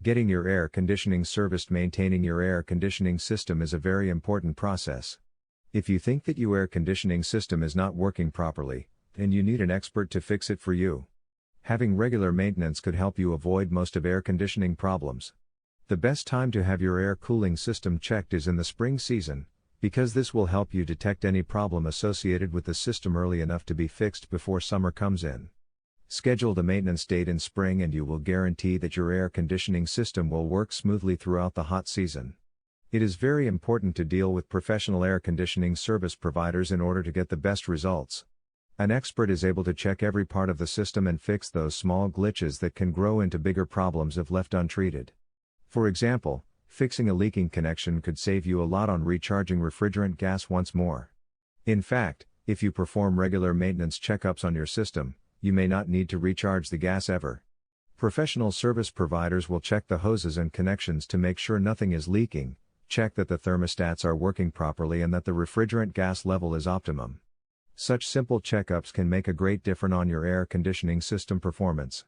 Getting your air conditioning serviced. Maintaining your air conditioning system is a very important process. If you think that your air conditioning system is not working properly, then you need an expert to fix it for you. Having regular maintenance could help you avoid most of air conditioning problems. The best time to have your air cooling system checked is in the spring season, because this will help you detect any problem associated with the system early enough to be fixed before summer comes in. Schedule the maintenance date in spring and you will guarantee that your air conditioning system will work smoothly throughout the hot season. It is very important to deal with professional air conditioning service providers in order to get the best results. An expert is able to check every part of the system and fix those small glitches that can grow into bigger problems if left untreated. For example, fixing a leaking connection could save you a lot on recharging refrigerant gas once more. In fact, if you perform regular maintenance checkups on your system, you may not need to recharge the gas ever. Professional service providers will check the hoses and connections to make sure nothing is leaking, check that the thermostats are working properly and that the refrigerant gas level is optimum. Such simple checkups can make a great difference on your air conditioning system performance.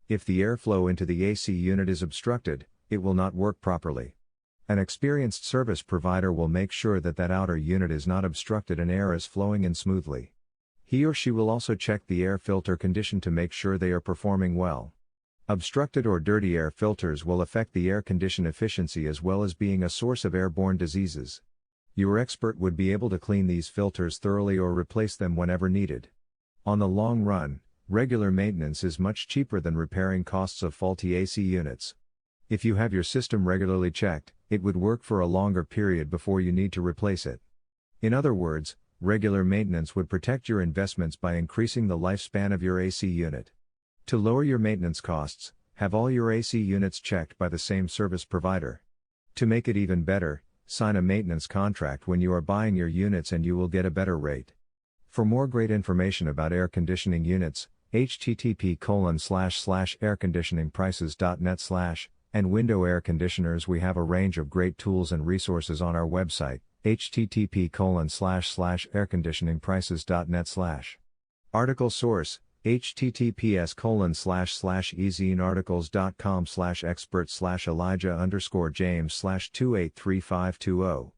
If the airflow into the AC unit is obstructed, it will not work properly. An experienced service provider will make sure that that outer unit is not obstructed and air is flowing in smoothly. He or she will also check the air filter condition to make sure they are performing well. Obstructed or dirty air filters will affect the air condition efficiency as well as being a source of airborne diseases. Your expert would be able to clean these filters thoroughly or replace them whenever needed. On the long run, regular maintenance is much cheaper than repairing costs of faulty AC units. If you have your system regularly checked, it would work for a longer period before you need to replace it. In other words, regular maintenance would protect your investments by increasing the lifespan of your AC unit. To lower your maintenance costs, have all your AC units checked by the same service provider. To make it even better, sign a maintenance contract when you are buying your units and you will get a better rate. For more great information about air conditioning units, http://airconditioningprices.net/ and window air conditioners. We have a range of great tools and resources on our website, http://airconditioningprices.net/. Article source, https://ezinearticles.com/expert/Elijah_James/283520